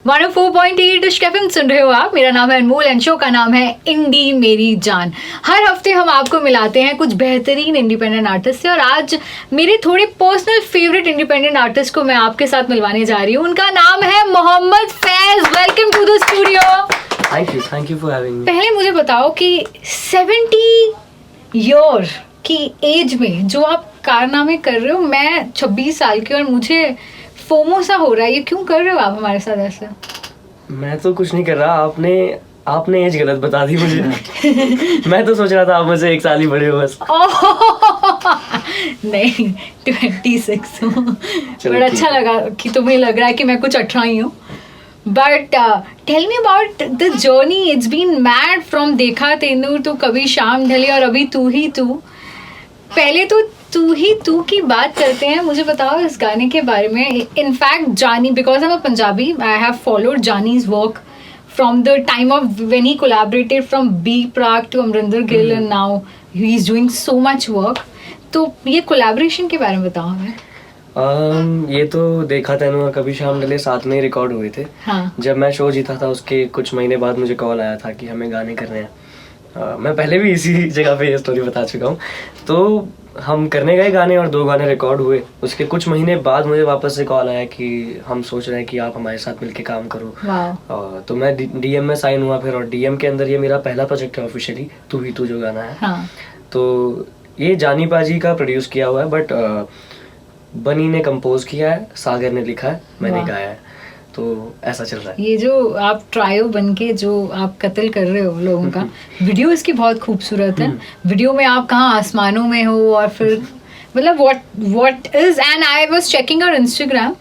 104.8 FM सुन रहे हो आप। मेरा नाम है अनमोल एंड शो का नाम है इंडी मेरी जान। हर हफ्ते हम आपको मिलाते हैं कुछ बेहतरीन इंडिपेंडेंट आर्टिस्ट से, और आज मेरे थोड़े पर्सनल फेवरेट इंडिपेंडेंट आर्टिस्ट को मैं आपके साथ मिलवाने जा रही हूँ। उनका नाम है Mohammad Faiz. Welcome to the studio. Thank you for having me. पहले मुझे बताओ कि 70 ईयर की एज में जो आप कारनामे कर रहे हो, मैं 26 साल की और मुझे फोमो सा हो रहा है, ये क्यों कर रहे हो आप हमारे साथ ऐसा? मैं तो कुछ नहीं कर रहा, आपने एज गलत बता दी मुझे। मैं तो सोच रहा था आप मुझे 1 साल ही बड़े हो बस। नहीं, 26 हूँ। बड़ा अच्छा लगा कि तुम्हें लग रहा है कि मैं कुछ 18 ही हूँ। But tell me about the journey. It's been mad from देखा तेंदुर तो कभी शाम ढले और अभी तू ही तू। पहले तो तू ही तू की बात करते हैं। मुझे बताओ इस गाने के बारे में। In fact Jaani, because I am a Punjabi, I have followed Jaani's work from the time of when he collaborated from B Praak to Amrinder Gill and now he is doing so much work. तो ये कोलैबोरेशन के बारे में बताओ हमें। ये तो देखा तेनू कभी शाम डले साथ में ही रिकॉर्ड हुए थे। हाँ। जब मैं शो जीता था उसके कुछ महीने बाद मुझे कॉल आया था कि हमें गाने करने हैं। मैं पहले भी इसी जगह पे ये स्टोरी बता चुका हूँ। तो हम करने गए गाने और 2 गाने रिकॉर्ड हुए। उसके कुछ महीने बाद मुझे वापस से कॉल आया कि हम सोच रहे हैं कि आप हमारे साथ मिलके काम करो। तो मैं डीएम में साइन हुआ फिर, और डीएम के अंदर ये मेरा पहला प्रोजेक्ट है ऑफिशियली, तू ही तू जो गाना है। हाँ। तो ये जानी पाजी का प्रोड्यूस किया हुआ है, बट बनी ने कंपोज किया है, सागर ने लिखा है, मैंने गाया है। तो ऐसा चल रहा है। ये जो आप ट्रायो बनके जो आप कत्ल कर रहे हो लोगों का, वीडियो इसकी बहुत खूबसूरत है। वीडियो में आप कहाँ आसमानों में हो, और फिर मतलब what is, and I was checking our Instagram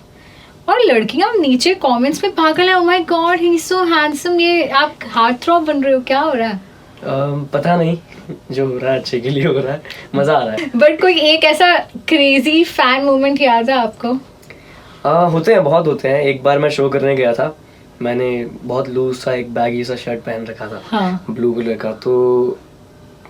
और लड़कियां नीचे कमेंट्स में पागल है, oh my God he is so handsome. ये आप हार्ट थ्रॉब बन रहे हो, क्या हो रहा है? पता नहीं, जो हो रहा है अच्छे के लिए हो रहा है, मजा आ रहा है। बट कोई एक ऐसा क्रेजी फैन मोमेंट याद है आपको? होते हैं, बहुत होते हैं। एक बार मैं शो करने गया था, मैंने बहुत लूज सा एक बैगी सा शर्ट पहन रखा था। हाँ। ब्लू कलर का। तो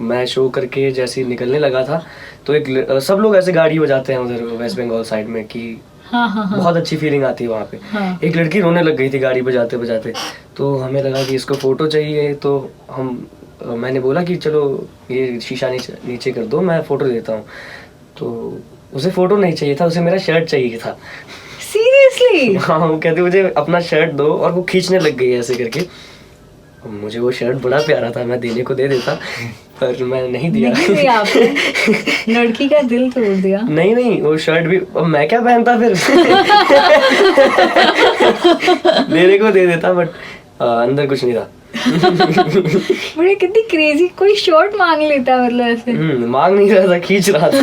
मैं शो करके जैसे ही निकलने लगा था तो एक सब लोग ऐसे गाड़ी बजाते हैं उधर वेस्ट बंगाल साइड में कि हाँ, बहुत अच्छी फीलिंग आती है वहाँ पे। हाँ। एक लड़की रोने लग गई थी गाड़ी बजाते बजाते। तो हमें लगा कि इसको फोटो चाहिए, तो मैंने बोला कि चलो ये शीशा नीचे कर दो, मैं फोटो देता हूँ। तो उसे फोटो नहीं चाहिए था, उसे मेरा शर्ट चाहिए था। सीरियसली? हाँ, वो कहते मुझे अपना शर्ट दो, और वो खींचने लग गई ऐसे करके। मुझे वो शर्ट बड़ा प्यारा था, मैं देने को दे देता, पर मैं नहीं दिया। नहीं दिया आपने? लड़की का दिल तोड़ दिया। नहीं, वो शर्ट भी अब मैं क्या पहनता फिर। देने को दे देता, बट अंदर कुछ नहीं था। बड़े कितनी क्रेजी, कोई शर्ट मांग लेता मतलब ऐसे। मांग नहीं रहा था, खींच रहा था।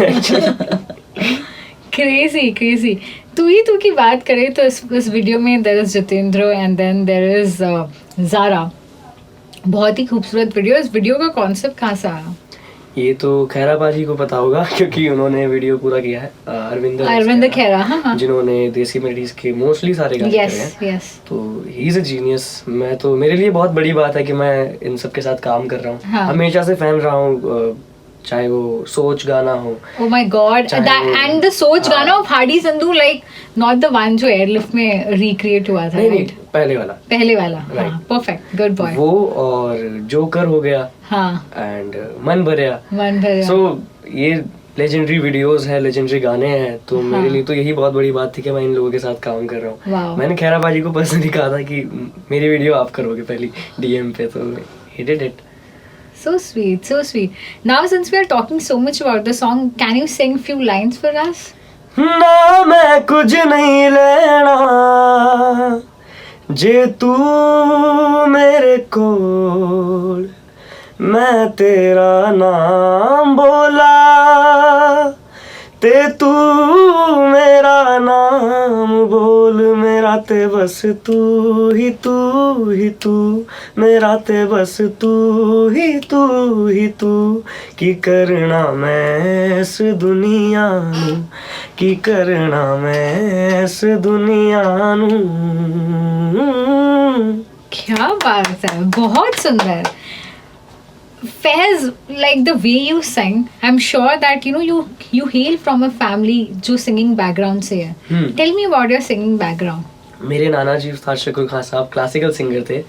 क्रेजी। तू ही तू की बात करें तो इस वीडियो में there is Jitendra and then there is Zara. बहुत ही खूबसूरत वीडियो। इस वीडियो का कॉन्सेप्ट कहाँ से आया? ये तो खैरा बाजी को पता होगा, क्योंकि उन्होंने वीडियो पूरा किया है। अरविंद खैरा, हाँ। जिन्होंने देसी मेलोडीज के मोस्टली सारे गाने करे हैं। तो ही इज अ जीनियस। मेरे लिए बहुत बड़ी बात है कि मैं इन सब के साथ काम कर रहा हूँ। हाँ। हमेशा से फैन रहा हूँ, चाहे वो सोच गाना हो। Oh my God! And the Soch गाना of Hardy Sandhu, like not the one जो एयरलिफ्ट में recreate हुआ था। नहीं, पहले वाला। हाँ, perfect, good boy। वो और जोकर हो गया। हाँ। And मन भरिया। So ये लेजेंडरी वीडियोस है, लेजेंडरी गाने हैं। तो मेरे लिए तो यही बहुत बड़ी बात थी कि मैं इन लोगों के साथ काम कर रहा हूँ। मैंने खैरा बाजी को पर्सनली कहा था कि मेरी वीडियो आप करोगे पहली डीएम पे, तो he did it। So sweet. Now since we are talking so much about the song, can you sing few lines for us? ना मैं कुछ नहीं लेना जे तू मेरे कोल, मैं तेरा नाम बोला ते तू मेरा नाम बोल, मेरा ते बस तू ही तू, मेरा ते बस तू ही तू, की करना मैं इस दुनिया नू, की करना मैं इस दुनिया नू। क्या बात है, बहुत सुंदर। Faiz, like the way you sing, I'm sure that you hail from a family जो singing background से है. Tell me about your singing background. मेरे नाना जी उस्ताद शकूर खान साहब क्लासिकल सिंगर थे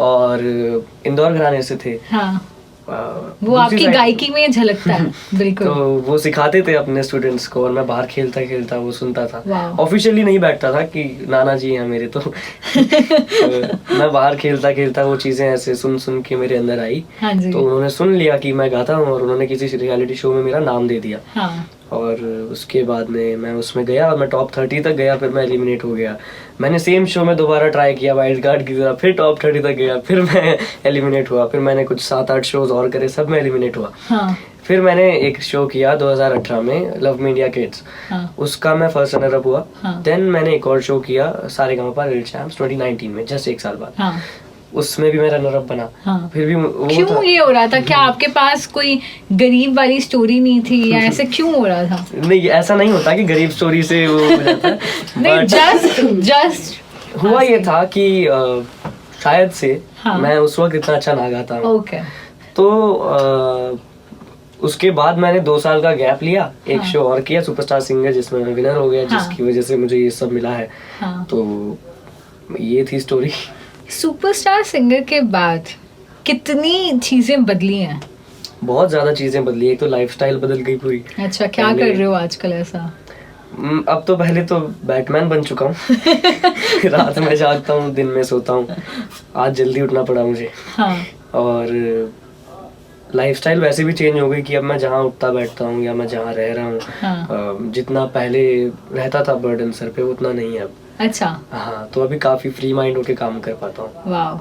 और इंदौर घराने से थे। हाँ, वो दूसरी आपकी side- गायकी में झलकता है बिल्कुल। तो वो सिखाते थे अपने स्टूडेंट्स को और मैं बाहर खेलता खेलता वो सुनता था। Wow. ऑफिशियली नहीं बैठता था कि नाना जी हैं मेरे, तो मैं बाहर खेलता खेलता वो चीजें ऐसे सुन सुन के मेरे अंदर आई। हाँ जी। तो उन्होंने सुन लिया कि मैं गाता हूँ और उन्होंने किसी रियलिटी शो में मेरा नाम दे दिया। हाँ, और उसके बाद में मैं उसमें गया और मैं टॉप 30 तक गया, फिर मैं एलिमिनेट हो गया। मैंने सेम शो में दोबारा ट्राई किया वाइल्ड कार्ड की तरह, फिर टॉप 30 तक गया, फिर मैं एलिमिनेट हुआ। फिर मैंने कुछ 7-8 शोज और करे, सब में एलिमिनेट हुआ। हाँ, फिर मैंने एक शो किया 2018 में, लव मी इंडिया किड्स, हाँ, उसका मैं फर्स्ट रनर अप हुआ। हाँ। देन मैंने एक और शो किया सारेगामापा लिटिल चैम्प्स 2019 में, जस्ट 1 साल बाद। हाँ, उसमें भी मैं रनर अप बना। हाँ। फिर भी वो था, क्यों ये हो रहा था? क्या आपके पास कोई गरीब वाली स्टोरी नहीं थी या ऐसे क्यों हो रहा था? नहीं ऐसा नहीं होता कि गरीब स्टोरी से वो हो जाता है। नहीं, But जस्ट हुआ ये था कि शायद से हाँ। मैं उस वक्त इतना अच्छा ना गाता हूँ। ओके। तो उसके बाद मैंने 2 साल का गैप लिया, एक हाँ। शो और किया सुपरस्टार सिंगर, जिसमें मैं विनर हो गया, हाँ। जिसकी वजह से मुझे ये सब मिला है। हाँ। तो ये थी स्टोरी। सुपरस्टार सिंगर के बाद कितनी चीजें बदली हैं? बहुत ज्यादा चीजें बदली। एक तो लाइफस्टाइल बदल गई पूरी। अच्छा, क्या पहले- कर रहे हो आजकल ऐसा? अब तो पहले तो बैटमैन बन चुका हूँ। रात में जागता हूँ, दिन में सोता हूँ। आज जल्दी उठना पड़ा मुझे। हाँ, और लाइफस्टाइल वैसे भी चेंज हो गई कि अब मैं जहाँ उठता बैठता हूँ या मैं जहाँ रह रहा हूँ, हाँ। जितना पहले रहता था बर्डन सर पे, उतना नहीं है अब। अच्छा, हाँ, तो अभी काफी फ्री माइंड होके काम कर पाता हूँ। wow.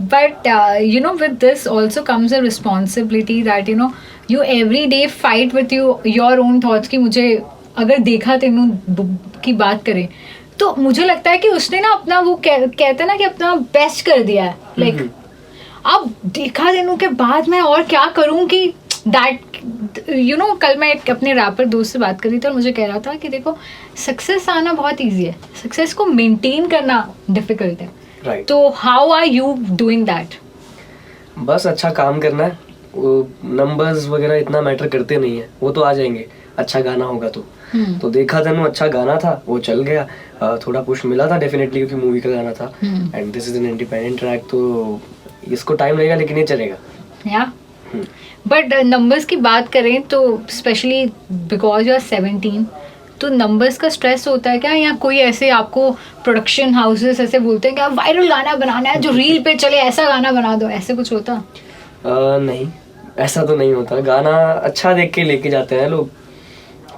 But you know, with this also comes a responsibility that you every day fight with your own thoughts कि मुझे अगर देखा तेनू की बात करें तो मुझे लगता है कि उसने ना अपना वो कहते हैं ना कि अपना बेस्ट कर दिया है। लाइक अब देखा तेनू के बाद मैं और क्या करूं कि दैट कल मैं एक अपने रैपर दोस्त से बात कर रही थी और मुझे कह रहा था कि देखो, सक्सेस आना बहुत ईजी है, सक्सेस को मेंटेन करना डिफिकल्ट है। राइट। तो how are you doing that? बस अच्छा काम करना है। वो नंबर्स वगैरह इतना मैटर करते नहीं है, वो तो आ जाएंगे। अच्छा गाना होगा तो देखा तेनू अच्छा गाना था, वो चल गया। थोड़ा पुश मिला था डेफिनेटली, क्योंकि मूवी का गाना था and this is an independent track, तो इसको टाइम लगेगा लेकिन ये चलेगा। या बट नंबर्स की बात करें तो स्पेशली बिकॉज यू आर 17, तो नंबर्स का स्ट्रेस होता है क्या? या कोई ऐसे आपको प्रोडक्शन हाउसेस ऐसे बोलते हैं कि आप वायरल गाना बनाना है जो रील पे चले, ऐसा गाना बना दो, ऐसे कुछ होता? नहीं, ऐसा तो नहीं होता। गाना अच्छा देख के लेके जाते हैं लोग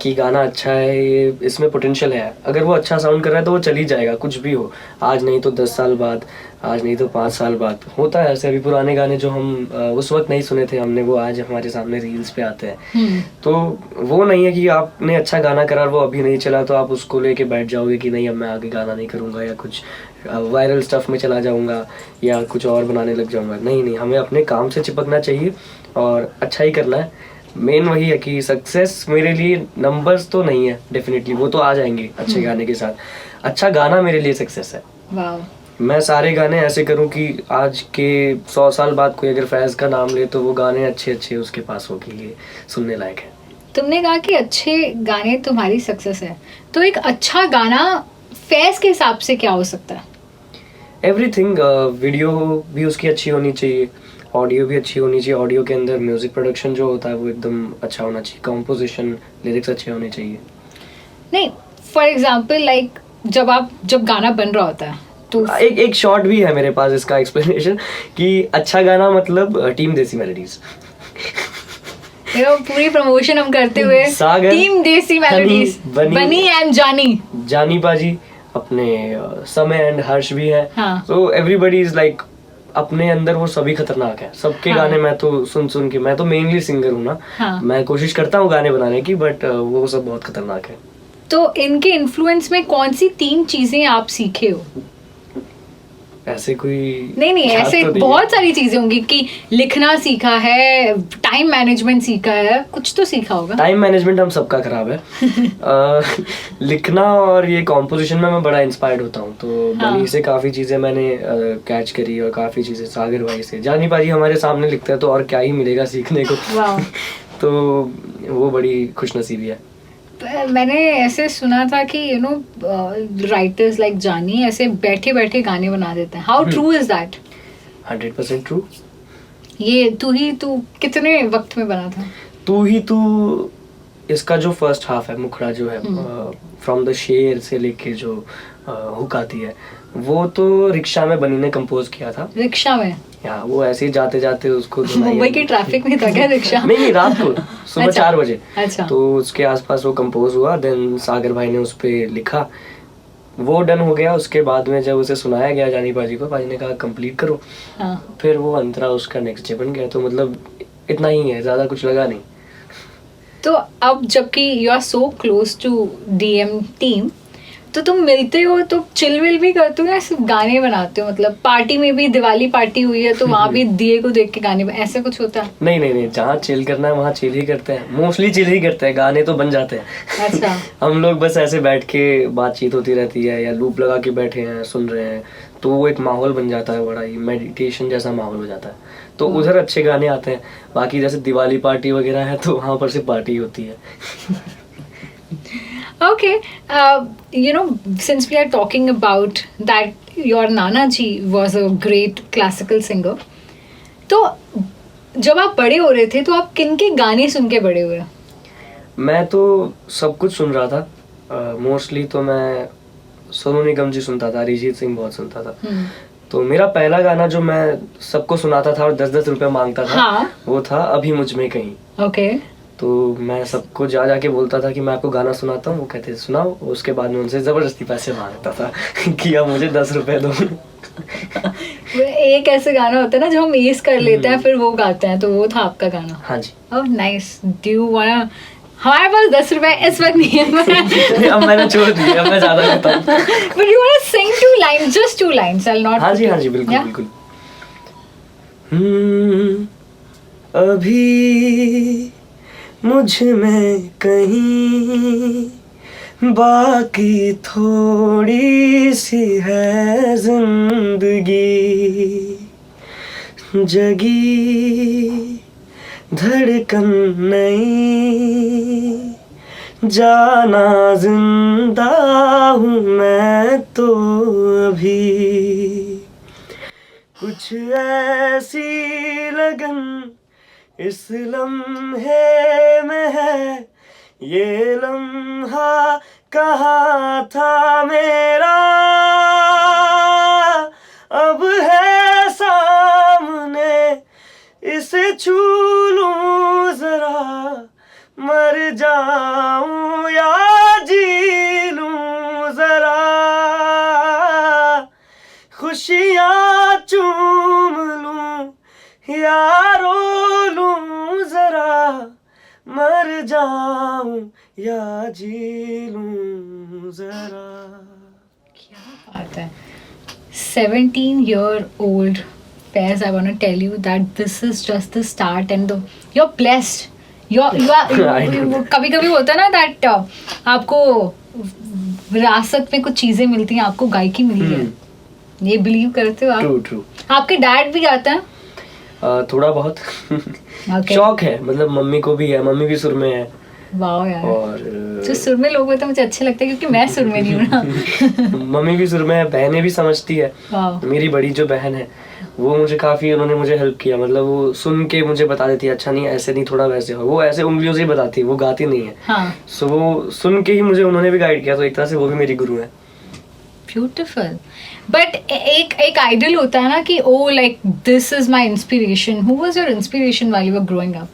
कि गाना अच्छा है, ये इसमें पोटेंशियल है। अगर वो अच्छा साउंड कर रहा है तो वो चल ही जाएगा, कुछ भी हो। आज नहीं तो 10 साल बाद, आज नहीं तो 5 साल बाद होता है ऐसे। अभी पुराने गाने जो हम उस वक्त नहीं सुने थे हमने, वो आज हमारे सामने रील्स पे आते हैं। तो वो नहीं है कि आपने अच्छा गाना करा और वो अभी नहीं चला तो आप उसको लेके बैठ जाओगे कि नहीं अब मैं आगे गाना नहीं करूँगा या कुछ वायरल स्टफ में चला जाऊँगा या कुछ और बनाने लग जाऊँगा। नहीं, हमें अपने काम से चिपकना चाहिए और अच्छा ही करना है। मेन वही है कि सक्सेस मेरे लिए नंबर्स तो नहीं है, डेफिनेटली वो तो आ जाएंगे अच्छे गाने के साथ। अच्छा गाना मेरे लिए सक्सेस है। वाओ। मैं सारे गाने ऐसे करूं कि आज के 100 साल बाद कोई अगर फैज़ का नाम ले तो वो गाने अच्छे उसके पास हो कि ये सुनने लायक है। तुमने कहा कि अच्छे गाने तुम्हारी सक्सेस है, तो एक अच्छा गाना फैज़ के हिसाब से क्या हो सकता है? एवरीथिंग। वीडियो भी उसकी अच्छी होनी चाहिए, ऑडियो भी अच्छी होनी चाहिए। ऑडियो के अंदर म्यूजिक प्रोडक्शन जो होता है वो एकदम अच्छा होना चाहिए, कंपोजिशन, लिरिक्स अच्छे होने चाहिए। नहीं, फॉर एग्जांपल लाइक जब गाना बन रहा होता है तो एक शॉर्ट भी है मेरे पास इसका एक्सप्लेनेशन कि अच्छा गाना मतलब टीम देसी मेलोडीज। पूरी प्रमोशन हम करते हुए सागर, टीम देसी मेलोडीज, बनी एंड जानी पाजी, अपने समय एंड हर्ष भी है। हाँ। तो एवरीबॉडी इज लाइक अपने अंदर वो सभी खतरनाक है। सबके हाँ। गाने मैं तो सुन के, मैं तो मेनली सिंगर हूँ ना। हाँ। मैं कोशिश करता हूँ गाने बनाने की, बट वो सब बहुत खतरनाक है। तो इनके इन्फ्लुएंस में कौन सी 3 चीजें आप सीखे हो? ऐसे कोई नहीं याद ऐसे तो नहीं बहुत सारी चीजें होंगी कि लिखना सीखा है, टाइम मैनेजमेंट सीखा है, कुछ तो सीखा होगा। टाइम मैनेजमेंट हम सबका खराब है। लिखना और ये कॉम्पोजिशन में मैं बड़ा इंस्पायर्ड होता हूँ, तो हाँ। बनी से काफ़ी चीज़ें मैंने कैच करी और काफ़ी चीज़ें सागर भाई से। जानी पाजी हमारे सामने लिखता है तो और क्या ही मिलेगा सीखने को। वाह। तो वो बड़ी खुशनसीबी है। मैंने ऐसे सुना था कि राइटर्स लाइक जानी ऐसे बैठे बैठे गाने बना देते हैं. How true is that? 100% true. ये तू कितने वक्त में बना था? तू ही तू इसका जो फर्स्ट हाफ है, मुखड़ा जो है, फ्रॉम द शेर से लेके जो हुक आती है, वो तो रिक्शा में बनी ने कंपोज किया था. रिक्शा में? हाँ, वो ऐसे ही जाते जाते उसको मुंबई की ट्रैफिक में था क्या रिक्शा? नहीं, रात को सुबह अच्छा, 4 बजे. अच्छा. तो उसके आसपास वो कंपोज हुआ. देन सागर भाई ने उस पे लिखा, वो डन हो गया. उसके बाद में जब उसे सुनाया गया जानी पाजी को, पाजी ने कहा कंप्लीट करो. हाँ. फिर वो अंतरा उसका नेक्स्ट डे बन गया. तो मतलब इतना ही है, ज्यादा कुछ लगा नहीं. तो अब जबकि you are so close to DM team, तो तुम मिलते हो तो चिल विल भी करते हो या सिर्फ गाने बनाते हो? मतलब पार्टी में भी, दिवाली पार्टी हुई है तो वहाँ भी दिए को देख के गाने ऐसा कुछ होता है? नहीं, जहाँ चिल करना है वहाँ चिल ही करते हैं. मोस्टली चिल ही करते हैं, गाने तो बन जाते हैं. अच्छा. हम लोग बस ऐसे बैठ के बातचीत होती रहती है या लूप लगा के बैठे हैं सुन रहे हैं, तो वो एक माहौल बन जाता है, बड़ा ही मेडिटेशन जैसा माहौल हो जाता है. तो उधर अच्छे गाने आते हैं. बाकी जैसे दिवाली पार्टी वगैरह है तो वहाँ पर सिर्फ पार्टी होती है. Okay, since we are talking about that, your Nana ji was a great classical singer. तो जब आप बड़े हो रहे थे तो आप किन के गाने सुन के बड़े हुए? मैं तो सब कुछ सुन रहा था. मोस्टली तो मैं सोनू निगम जी सुनता था, अरिजीत सिंह बहुत सुनता था. तो मेरा पहला गाना जो मैं सबको सुनाता था और 10-10 रुपए मांगता था, हाँ? वो था अभी मुझ में कहीं. ओके. तो मैं सबको जाके बोलता था कि मैं आपको गाना सुनाता हूँ. वो कहते थे सुनाओ. उसके बाद में उनसे जबरदस्ती पैसे मांगता था कि अब मुझे 10 रुपए दो. एक ऐसे गाना होता है ना जो हम ईज कर लेते हैं फिर वो गाते हैं, तो वो था आपका गाना? हाँ जी. Oh nice. Do you want? हमारे पास 10 रुपए इस वक्त नहीं है. अब मैंने छोड़ दिया, अब मैं ज्यादा करता हूँ. But you want to sing 2 lines, just 2 lines. I'll not. हाँ जी, बिल्कुल. अभी मुझ में कहीं बाकी थोड़ी सी है जिंदगी, जगी धड़कन नहीं, जाना जिंदा हूँ मैं तो अभी, कुछ ऐसी लगन इस लम्हे में है, ये लम्हा कहाँ था मेरा, अब है सामने, इसे छू लूं जरा, मर जाऊं या जी लूं जरा, खुशियाँ चूम लूं या रो लूं जरा, मर जाऊं या जी लूं जरा. क्या बात है. 17-year-old Faiz, I want to tell you that this is just the start and you're blessed. You are कभी-कभी होता है ना that आपको विरासत में कुछ चीजें मिलती हैं, आपको गायकी मिली है. ये बिलीव करते हो आप? ट्रू. आपके डैड भी गाते हैं? थोड़ा बहुत. शौक है, मतलब मम्मी को भी है, मम्मी भी सुर में है. वाह यार. और जो सुर में लोग होते हैं मुझे अच्छे लगते हैं क्योंकि मैं सुर में नहीं हूँ ना. मम्मी भी सुर में है, बहनें भी समझती है. मेरी बड़ी जो बहन है वो मुझे काफी, उन्होंने मुझे हेल्प किया. मतलब वो सुन के मुझे बता देती है, अच्छा नहीं ऐसे नहीं, थोड़ा वैसे हो. वो ऐसे उंगलियों से ही बताती है, वो गाती नहीं है. हाँ. सो वो सुन के ही मुझे उन्होंने भी गाइड किया, तो एक तरह से वो भी मेरी गुरु है. ब्यूटीफुल. बट एक आइडल होता है ना कि oh like this is my inspiration. Who was your inspiration while you were growing up?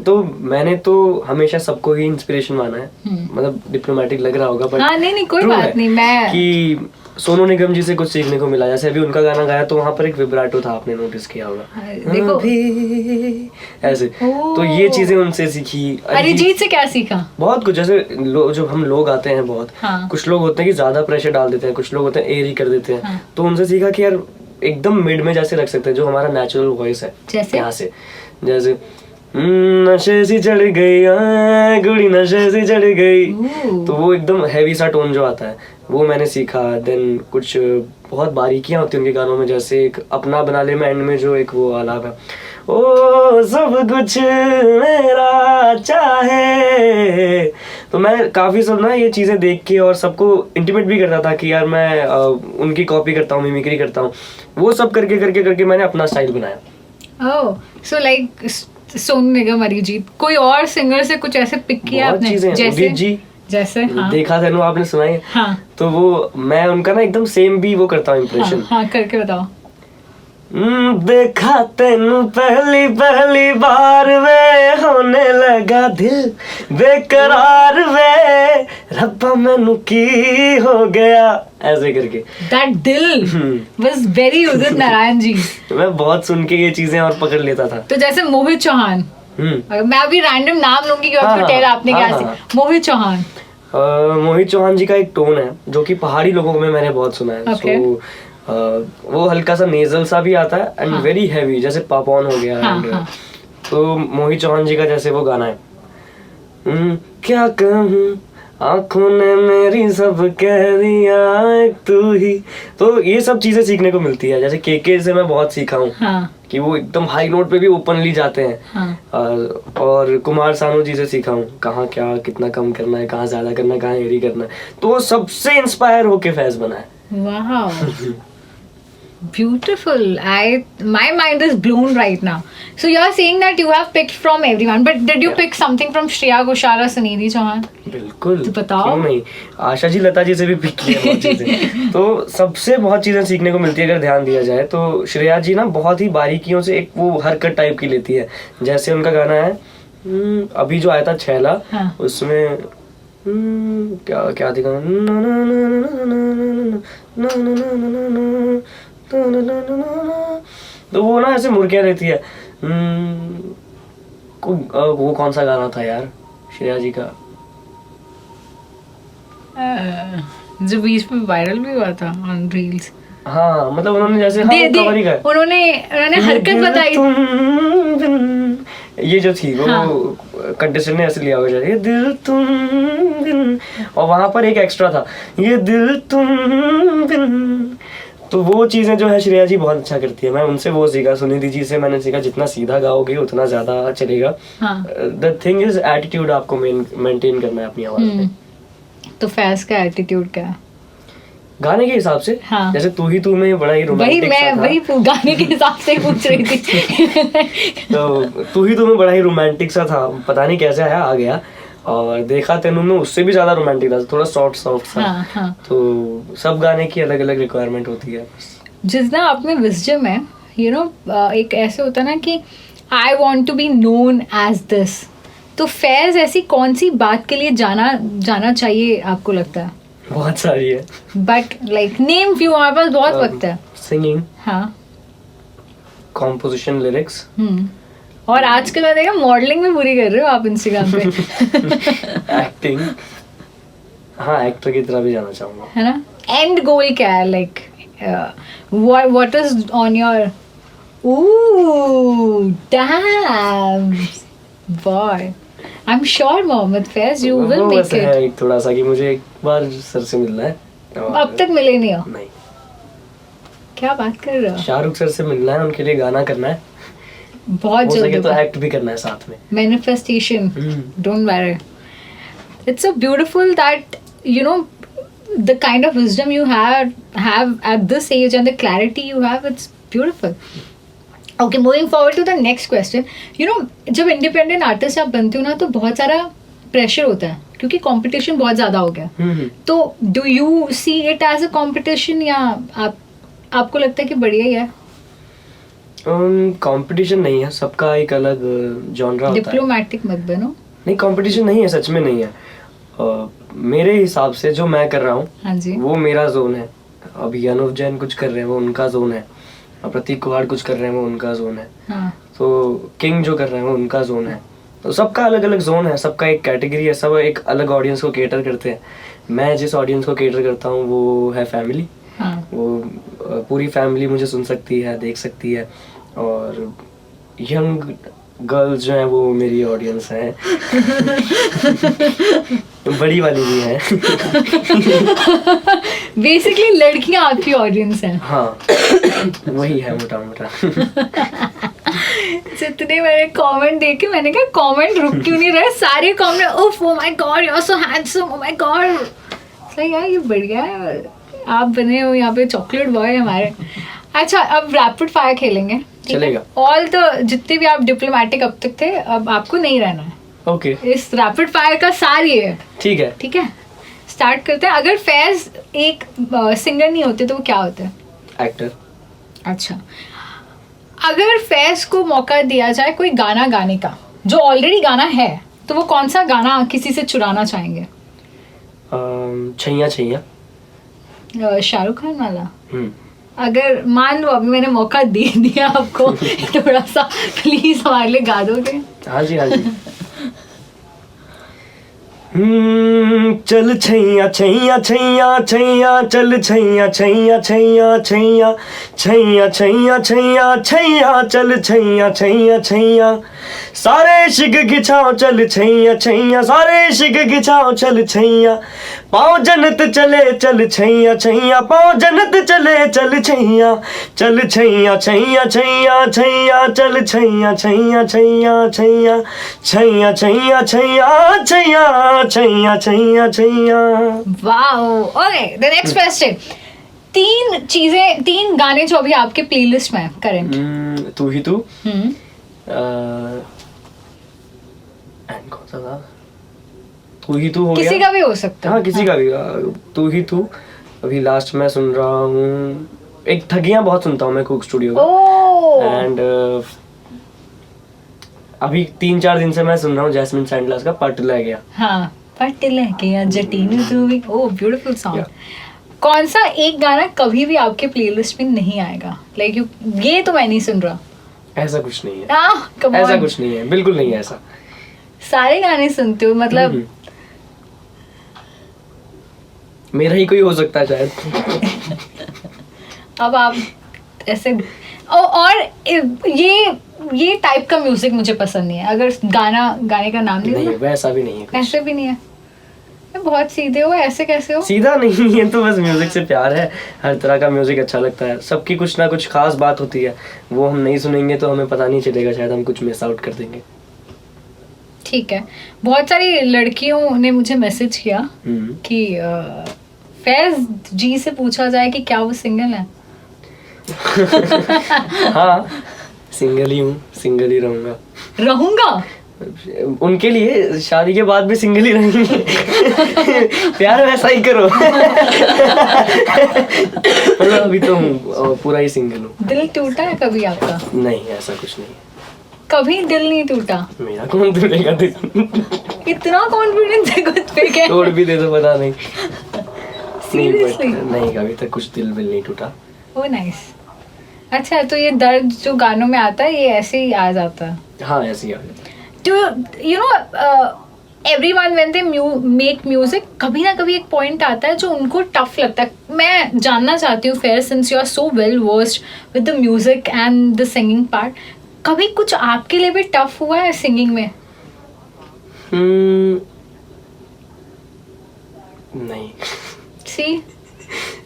तो मैंने तो हमेशा सबको ही इंस्पिरेशन माना है. मतलब डिप्लोमेटिक लग रहा होगा, बट हाँ नहीं कोई बात नहीं. मैं कि सोनू निगम जी से कुछ सीखने को मिला. जैसे अभी उनका गाना गाया तो वहाँ पर एक विब्राटो था, आपने नोटिस किया होगा. देखो ऐसे. तो ये चीजें उनसे सीखी. अरिजीत से क्या सीखा? बहुत कुछ. जैसे जो हम लोग आते हैं बहुत, कुछ लोग होते हैं कि ज्यादा प्रेशर डाल देते हैं, कुछ लोग होते हैं एयर ही कर देते हैं. तो उनसे सीखा कि यार एकदम मिड में जैसे रख सकते हैं, जो हमारा नेचुरल वॉइस है. यहाँ से जैसे नशे सी चढ़ गई गुड़ी, नशे सी चढ़ गई, तो वो एकदम हैवी सा टोन जो आता है वो मैंने सीखा. देन कुछ बहुत बारीकियां होती हैं उनके गानों में, जैसे एक अपना बना ले में एंड में जो एक वो आलाप है ओ सब कुछ मेरा चाहे। तो मैं काफ़ी सब ना ये चीज़ें देख के और सबको इंटीमेट भी करता था कि यार मैं उनकी कॉपी करता हूँ, मिमिक्री करता हूँ। वो सब करके करके करके मैंने अपना स्टाइल बनाया। ओह, सो लाइक सोनू निगम, अरिजीत, कोई और सिंगर से कुछ ऐसे पिक किया बहुत आपने? चीज़ें, जैसे उदित जी, जैसे हाँ देखा तेनू आपने सुना है? हाँ तो वो मैं उनका ना एकदम सेम भी वो करता हूँ इम्प्रेशन। हाँ करके बताओ। देखा तेनू पहली पहली बार वे, होने लगा दिल बेकरार वे, रब्बा मैनू की हो गया, ऐसे करके। That दिल was very उदित नारायण जी। मैं बहुत सुन के ये चीजें और पकड़ लेता था। तो जैसे मोहित चौहान, मैं अभी रैंडम नाम लूंगी कि हाँ, टेल आपने हाँ, क्या हाँ, से। मोहित चौहान, मोहित चौहान जी का एक टोन है जो कि पहाड़ी लोगों में मैंने बहुत सुना है। Okay. वो हल्का सा नेजल सा भी आता है एंड वेरी हैवी, जैसे पापॉन हो गया। हाँ, and, हाँ. तो मोहित चौहान जी का जैसे वो गाना है, क्या कहूँ आंखों ने मेरी सब कह दिया एक तू ही। तो ये सब चीजें सीखने को मिलती है। जैसे केके से मैं बहुत सीखा हूँ हाँ, कि वो एकदम हाई नोट पे भी ओपनली जाते हैं। हाँ. और कुमार सानू जी से सीखा हूँ कहाँ क्या कितना कम करना है, कहाँ ज्यादा करना है, कहाँ हेरी करना है। तो वो सबसे इंस्पायर होके फैज बना है। Wow. Beautiful. My mind is blown right now. So you are saying that you have picked from everyone, but did you pick something from Shreya Ghoshal or Sunidhi Chauhan? बिल्कुल, तो बताओ। क्यों नहीं, आशा जी लता जी से भी पिक किया बहुत चीजें। तो सबसे बहुत चीजें सीखने को मिलती है अगर ध्यान दिया जाए तो। श्रेया जी ना बहुत ही बारीकियों से एक वो हरकत टाइप की लेती है। जैसे उनका गाना है अभी जो आया था छैला, हाँ. उसमें क्या क्या दिखा, तो वो ना ऐसे मुर्गियाँ देती है। वो कौन सा गाना था यार श्रेया जी का, जो बीच में वायरल भी हुआ था ऑन रील्स। हाँ मतलब उन्होंने जैसे उन्होंने हरकत बताई। ये जो थी वो कंटेस्टेंट ने ऐसे लिया हुआ ये दिल तुम बिन, और वहां पर एक एक्स्ट्रा था ये दिल तुम बिन। तो वो चीजें जो है श्रेया जी बहुत अच्छा करती है। मैं उनसे वो सीखा, सुनिधि जी से मैंने सीखा जितना सीधा गाओगे उतना ज्यादा चलेगा। द थिंग इज एटीट्यूड आपको मेंटेन करना है अपनी आवाज में। तो फैज का एटीट्यूड क्या है गाने के हिसाब से? हाँ. जैसे तू ही तू में बड़ा ही रोमांटिक सा था। वही गाने के हिसाब से पूछ रही थी। तो तू ही तू में बड़ा ही रोमांटिक सा था, पता नहीं कैसे आया आ गया। और देखा तेनू में उससे भी ज्यादा रोमांटिक था, थोड़ा सॉफ्ट सा। हाँ. तो सब गाने की अलग अलग रिक्वायरमेंट होती है। जितना आप में विजडम है, यू नो, एक ऐसे होता है ना कि I want to be known as this. तो फैज ऐसी कौन सी बात के लिए जाना चाहिए आपको लगता है? बहुत सारी है, बट लाइक नेम फ्यू, हमारे पास बहुत वक्त है। सिंगिंग, हाँ, कॉम्पोजिशन, लिरिक्स, और आजकल मैं देखा मॉडलिंग भी पूरी कर रहे हो आप इंस्टाग्राम पे। एक्टिंग, हाँ एक्टर की तरह भी जाना चाहूंगा, है ना? एंड गोल क्या है, like what is on your? Oh damn boy, I am sure Mohammed Faiz you will make it. है एक थोड़ा सा कि मुझे एक बार सर से मिलना है। अब तक मिले नहीं हो? नहीं। क्या बात कर रहे हो? शाहरुख सर से मिलना है, उनके लिए गाना करना है, बहुत हो सके जल्द तो एक्ट भी करना है साथ में। Manifestation, don't worry. It's so beautiful that, you know, the kind of wisdom you have at this age and the clarity you have, it's beautiful. Okay, moving forward to the next question. You know, जब independent artist आप बनते हो ना तो बहुत सारा pressure होता है क्योंकि competition बहुत ज़्यादा हो गया। तो do you see it as a competition या आपको लगता है कि बढ़िया ही है? कंपटीशन नहीं है, सबका एक अलग जॉनरा होता है। डिप्लोमेटिक मत बनो। नहीं, कंपटीशन नहीं है, सच में नहीं है। मेरे हिसाब से जो मैं कर रहा हूँ, हाँ जी, वो मेरा जोन है। अभी अनुव जैन कुछ कर रहे हैं वो उनका जोन है, प्रतीक कुहाड़ कुछ कर रहे हैं वो उनका जोन है। हाँ. तो किंग जो कर रहे हैं वो उनका जोन है। तो सबका अलग अलग जोन है, सबका एक कैटेगरी है, सब एक अलग ऑडियंस को केटर करते हैं। मैं जिस ऑडियंस को केटर करता हूँ वो है फैमिली। हाँ. वो पूरी फैमिली मुझे सुन सकती है, देख सकती है, और यंग गर्ल्स जो है वो मेरी ऑडियंस है। बड़ी वाली भी है। बेसिकली लड़कियां आपकी ऑडियंस हैं। हाँ, वही है मोटा मोटा। जितने मैंने कमेंट देखे मैंने कहा कमेंट रुक क्यों नहीं रहे, सारे comment oh oh my god you are so handsome, oh my god. सही यार, ये बढ़िया है, आप बने हो यहाँ पे चॉकलेट बॉय हमारे। अच्छा, अब रैपिड फायर खेलेंगे, चलेगा। ऑल द जितने भी आप डिप्लोमेटिक अब तक थे, अब आपको नहीं रहना है। ओके, इस रैपिड फायर का सार ये है। ठीक है। ठीक है, स्टार्ट करते हैं। अगर फैज एक सिंगर नहीं होते तो वो क्या होते हैं? एक्टर। अच्छा, अगर फैज को मौका दिया जाए कोई गाना गाने का जो ऑलरेडी गाना है, तो वो कौन सा गाना किसी से चुराना चाहेंगे? छैया छैया। शाहरुख खान वाला। अगर मान लो अभी मैंने मौका दे दिया आपको, थोड़ा सा प्लीज हमारे लिए गा दोगे? हाँ जी, हाँ जी। चल छैया छैया छैया छैया, चल छैया छैया छैया छैया, छैया छैया छैया छैया, चल छैया छैया छैया, सारे शिक गिछाओ चल छैया छैया, सारे शिक गिछाओ चल छैया, पाँव जन्नत चले चल छैया छैया, पाँव जन्नत चले चल छैया, चल छैया छैया छैया छैया, चल छैया छैया छैया छैया, छैया छैया छैया छैया, छैया छैया छैया। Wow, okay, the next question. तीन गाने जो अभी आपके प्लेलिस्ट में है करंट। तू ही तू, एंड कौन सा था? तू ही तू हो गया, किसी का भी हो सकता है। हाँ, किसी का भी। तू ही तू अभी लास्ट में सुन रहा हूँ। एक ठगियां बहुत सुनता हूँ मैं कुक स्टूडियो का, एंड अभी 3-4 दिन से मैं सुन रहा हूँ जैस्मिन सैंडलर्स का पट ले गया। हाँ, पट ले गया जटीन तू भी, ओह ब्यूटीफुल सॉन्ग। कौन सा एक गाना कभी भी आपके प्लेलिस्ट में नहीं आएगा, लाइक ये तो मैं नहीं सुन रहा? ऐसा कुछ नहीं है, come ऐसा on. कुछ नहीं है, बिल्कुल नहीं है ऐसा। सारे गाने सुनते हो मतलब? मेरा ही कोई हो सकता है शायद। अब आप ऐसे और ये टाइप का म्यूजिक मुझे पसंद नहीं है। अगर गाने का नाम नहीं है, वैसा भी नहीं है कुछ। ऐसे भी नहीं है। बहुत सीधे हो, ऐसे कैसे हो? सीधा नहीं है, तो बस म्यूजिक से प्यार है। हर तरह का म्यूजिक अच्छा लगता है, सबकी कुछ ना कुछ खास बात होती है, वो हम नहीं सुनेंगे तो हमें पता नहीं चलेगा, शायद हम कुछ मिस आउट कर देंगे। ठीक है, बहुत सारी लड़कियों ने मुझे मैसेज किया कि फैज जी से पूछा जाए कि क्या वो सिंगल है। हाँ, सिंगल ही हूँ, सिंगल ही रहूंगा। उनके लिए शादी के बाद भी सिंगल ही रहेंगे। प्यार वैसा ही करो। मतलब अभी तो हूँ, पूरा ही सिंगल हूँ। दिल टूटा है कभी आपका? नहीं, ऐसा कुछ नहीं। कभी दिल नहीं टूटा? मेरा कौन टूटेगा दिल? इतना कॉन्फिडेंस है खुद पे क्या? तोड़ भी दे तो पता नहीं। Seriously? नहीं, अभी तक कुछ दिल नहीं टूटा। Oh nice. अच्छा, तो ये दर्द जो गानों में आता है ये ऐसे ही आ जाता है? हाँ, ऐसे ही आ जाता है। Do you know everyone when they make music, कभी ना कभी एक पॉइंट आता है जो उनको टफ लगता है। मैं जानना चाहती हूँ Faiz, since you are so well versed with the music and the singing part, कभी कुछ आपके लिए भी टफ हुआ है सिंगिंग में? नहीं। सी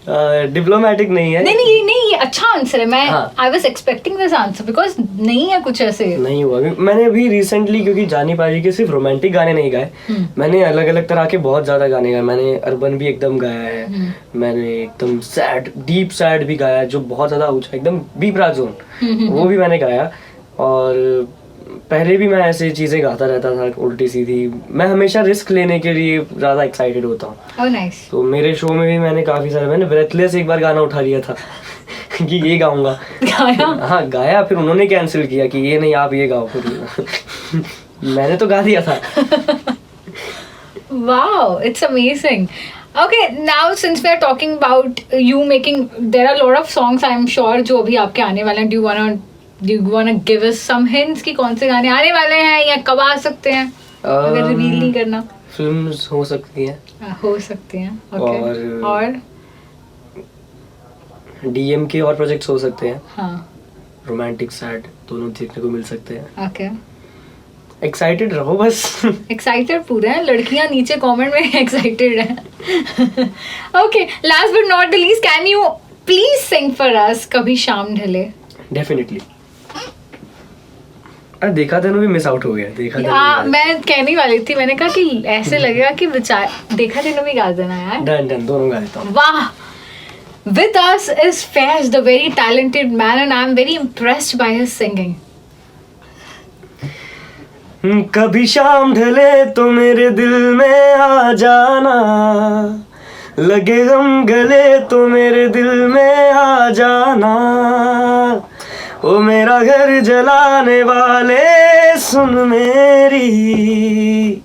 डिप्लोमेटिक नहीं है। नहीं, ये अच्छा आंसर है। मैं I was expecting this answer because नहीं है कुछ ऐसे। नहीं हुआ। मैंने अभी रिसेंटली, क्योंकि जानी पाजी के सिर्फ रोमांटिक गाने नहीं गाए, मैंने अलग अलग तरह के बहुत ज्यादा गाने गाए। मैंने अर्बन भी एकदम गाया है, मैंने एकदम सैड, डीप सैड भी गाया जो बहुत ज्यादा ऊंचा, एकदम बीप राग जोन, वो भी मैंने गाया। और पहले भी मैं ऐसे चीजें गाता रहता था उल्टी सीधी। मैं हमेशा रिस्क लेने के लिए ज्यादा एक्साइटेड होता हूँ। oh, nice. तो मेरे शो में भी मैंने काफी सारे, मैंने ब्रेथलेस एक बार गाना उठा लिया था कि ये गाऊंगा। हाँ, गाया, फिर उन्होंने कैंसिल किया कि ये नहीं, आप ये गाओ। फिर मैंने तो गा दिया था। Wow, it's amazing. Okay, now since we are talking about you making, there are a lot of songs I'm sure जो अभी आपके आने वाले हैं. Do you wanna give us some hints कि कौन से गाने आने वाले हैं या कब आ सकते हैं? अगर रिवील नहीं करना। फिल्म्स हो सकती हैं। हो सकती हैं। Okay. और डीएम के और प्रोजेक्ट्स हो सकते हैं। हाँ। रोमांटिक सैड दोनों देखने को मिल सकते हैं। Okay. एक्साइटेड रहो बस। एक्साइटेड पूरे हैं, लड़कियां नीचे कमेंट में एक्साइटेड हैं। Okay, last but not the least, can you please sing for us कभी शाम ढले? डेफिनेटली। अरे देखा तेनू भी मिस आउट हो गया, देखा तेनू हाँ, मैं कहने वाली थी, मैंने कहा कि ऐसे लगेगा कि देखा तेनू भी गा देना यार। डन दोनों गा देता हूँ। वाह, with us is Faiz, the very talented man, and I'm very impressed by his singing. कभी शाम ढले तो मेरे दिल में आ जाना, लगे गम गले तो मेरे दिल में आ जाना, ओ मेरा घर जलाने वाले सुन मेरी,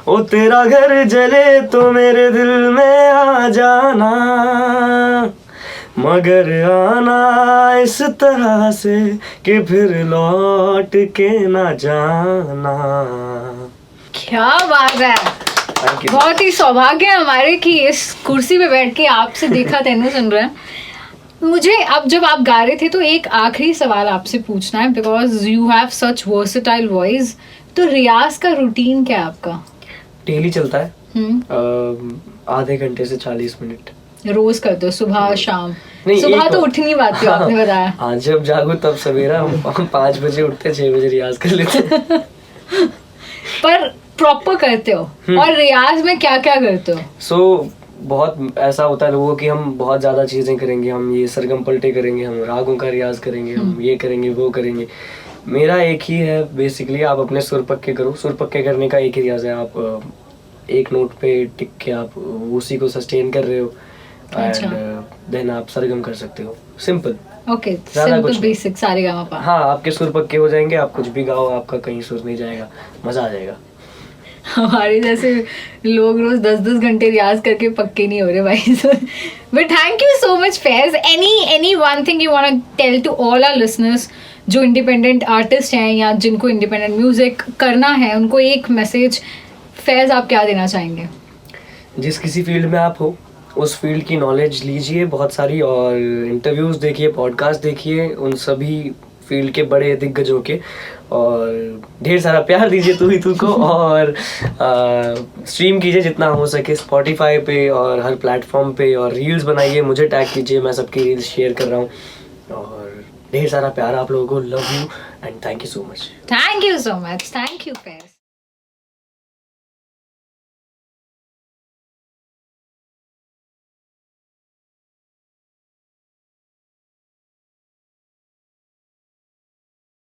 ओ तेरा घर जले तो मेरे दिल में आ जाना, मगर आना इस तरह से कि फिर लौट के ना जाना। क्या बात है, बहुत ही सौभाग्य है हमारे कि इस कुर्सी पे बैठ के आपसे देखा तेनू सुन रहे हैं। मुझे अब जब आप गा रहे थे तो एक आखिरी सवाल आपसे पूछना है, because you have such versatile voice. तो रियाज का रूटीन क्या है आपका? डेली चलता है आधे घंटे से 40 मिनट रोज करते हो, सुबह शाम? नहीं, सुबह तो उठ नहीं पाते हो, आपने बताया। हाँ, जब जागो तब सवेरा, हम 5 बजे उठते 6 बजे रियाज कर लेते हैं। पर प्रॉपर करते हो? और रियाज में क्या क्या करते हो? बहुत ऐसा होता है लोगों की, हम बहुत ज़्यादा चीज़ें करेंगे, हम ये सरगम पलटे करेंगे, हम रागों का रियाज करेंगे, हम ये करेंगे वो करेंगे। मेरा एक ही है बेसिकली, आप अपने सुर पक्के करो। सुर पक्के करने का एक ही रियाज है, आप एक नोट पे टिक के आप उसी को सस्टेन कर रहे हो, एंड देन आप सरगम कर सकते हो। सिंपल, ओके, सिंपल बेसिक सारेगामापा। हाँ, आपके सुर पक्के हो जाएंगे, आप कुछ भी गाओ, आपका कहीं सुर नहीं जाएगा, मजा आ जाएगा। हमारे जैसे लोग रोज 10-10 घंटे रियाज करके पक्के नहीं हो रहे भाई। But thank you so much Faiz. Any one thing you want to tell to all our listeners जो इंडिपेंडेंट आर्टिस्ट हैं या जिनको इंडिपेंडेंट म्यूजिक करना है, उनको एक मैसेज फैज आप क्या देना चाहेंगे? जिस किसी फील्ड में आप हो, उस फील्ड की नॉलेज लीजिए बहुत सारी, और इंटरव्यूज़ देखिए, पॉडकास्ट देखिए उन सभी फील्ड के बड़े दिग्गजों के, और ढेर सारा प्यार दीजिए तू को, और स्ट्रीम कीजिए जितना हो सके स्पॉटिफाई पे और हर प्लेटफॉर्म पे, और रील्स बनाइए, मुझे टैग कीजिए, मैं सबकी रील्स शेयर कर रहा हूँ, और ढेर सारा प्यार आप लोगों को। Love you and thank you so much. Thank you so much, thank you Faiz.